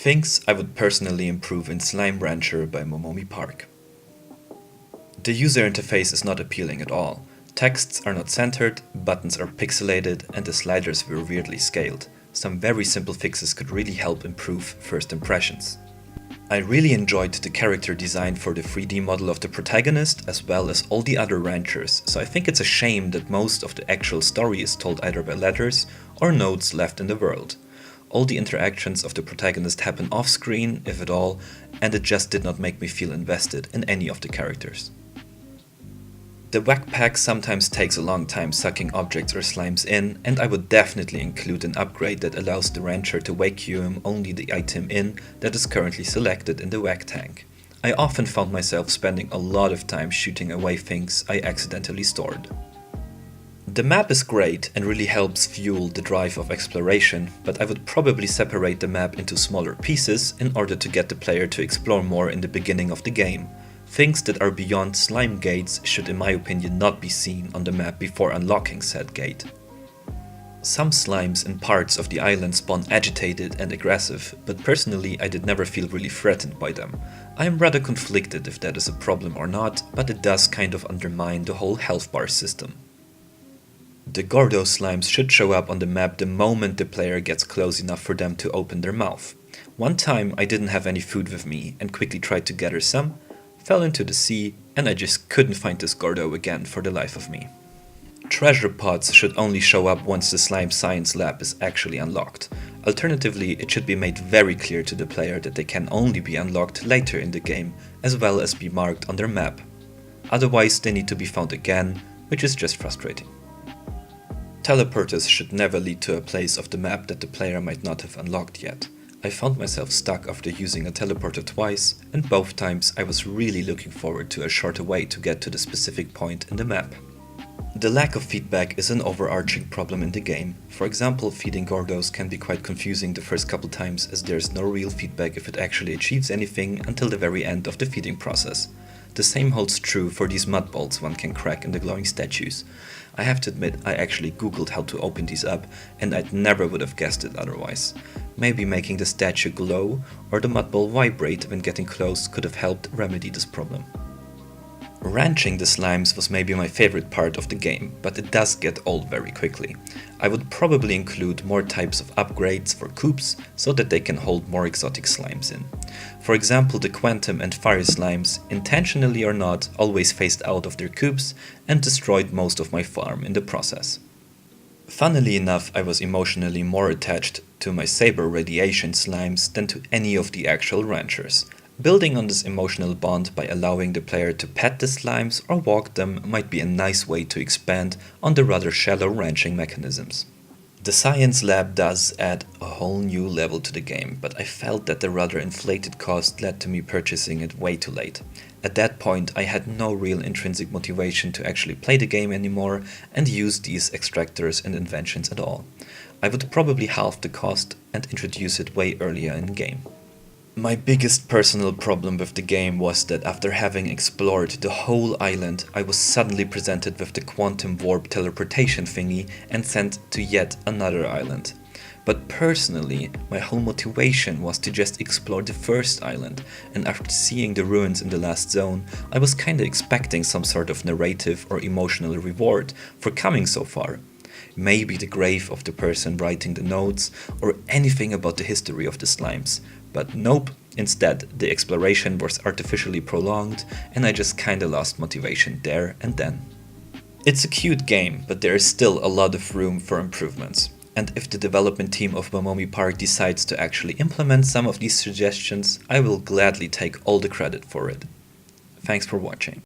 Things I would personally improve in Slime Rancher by MONOMI PARK. The user interface is not appealing at all. Texts are not centered, buttons are pixelated, and the sliders were weirdly scaled. Some very simple fixes could really help improve first impressions. I really enjoyed the character design for the 3D model of the protagonist as well as all the other ranchers, so I think it's a shame that most of the actual story is told either by letters or notes left in the world. All the interactions of the protagonist happen off-screen, if at all, and it just did not make me feel invested in any of the characters. The Vacpack sometimes takes a long time sucking objects or slimes in, and I would definitely include an upgrade that allows the rancher to vacuum only the item in that is currently selected in the vac tank. I often found myself spending a lot of time shooting away things I accidentally stored. The map is great and really helps fuel the drive of exploration, but I would probably separate the map into smaller pieces in order to get the player to explore more in the beginning of the game. Things that are beyond Slimegates should in my opinion not be seen on the map before unlocking said gate. Some slimes in parts of the island spawn agitated and aggressive, but personally I did never feel really threatened by them. I am rather conflicted if that is a problem or not, but it does kind of undermine the whole health bar system. The Gordo slimes should show up on the map the moment the player gets close enough for them to open their mouth. One time I didn't have any food with me and quickly tried to gather some, fell into the sea, and I just couldn't find this Gordo again for the life of me. Treasure pods should only show up once the slime science lab is actually unlocked. Alternatively, it should be made very clear to the player that they can only be unlocked later in the game, as well as be marked on their map. Otherwise they need to be found again, which is just frustrating. Teleporters should never lead to a place of the map that the player might not have unlocked yet. I found myself stuck after using a teleporter twice, and both times I was really looking forward to a shorter way to get to the specific point in the map. The lack of feedback is an overarching problem in the game. For example, feeding Gordos can be quite confusing the first couple times as there is no real feedback if it actually achieves anything until the very end of the feeding process. The same holds true for these mudballs one can crack in the glowing statues. I have to admit I actually googled how to open these up and I never would have guessed it otherwise. Maybe making the statue glow or the mudball vibrate when getting close could have helped remedy this problem. Ranching the slimes was maybe my favorite part of the game, but it does get old very quickly. I would probably include more types of upgrades for coops so that they can hold more exotic slimes in. For example, the quantum and fire slimes, intentionally or not, always phased out of their coops and destroyed most of my farm in the process. Funnily enough, I was emotionally more attached to my saber radiation slimes than to any of the actual ranchers. Building on this emotional bond by allowing the player to pet the slimes or walk them might be a nice way to expand on the rather shallow ranching mechanisms. The science lab does add a whole new level to the game, but I felt that the rather inflated cost led to me purchasing it way too late. At that point I had no real intrinsic motivation to actually play the game anymore and use these extractors and inventions at all. I would probably halve the cost and introduce it way earlier in game. My biggest personal problem with the game was that after having explored the whole island, I was suddenly presented with the quantum warp teleportation thingy and sent to yet another island. But personally, my whole motivation was to just explore the first island, and after seeing the ruins in the last zone, I was kinda expecting some sort of narrative or emotional reward for coming so far. Maybe the grave of the person writing the notes, or anything about the history of the slimes. But nope, instead the exploration was artificially prolonged and I just kinda lost motivation there and then. It's a cute game, but there is still a lot of room for improvements. And if the development team of MONOMI PARK decides to actually implement some of these suggestions, I will gladly take all the credit for it. Thanks for watching.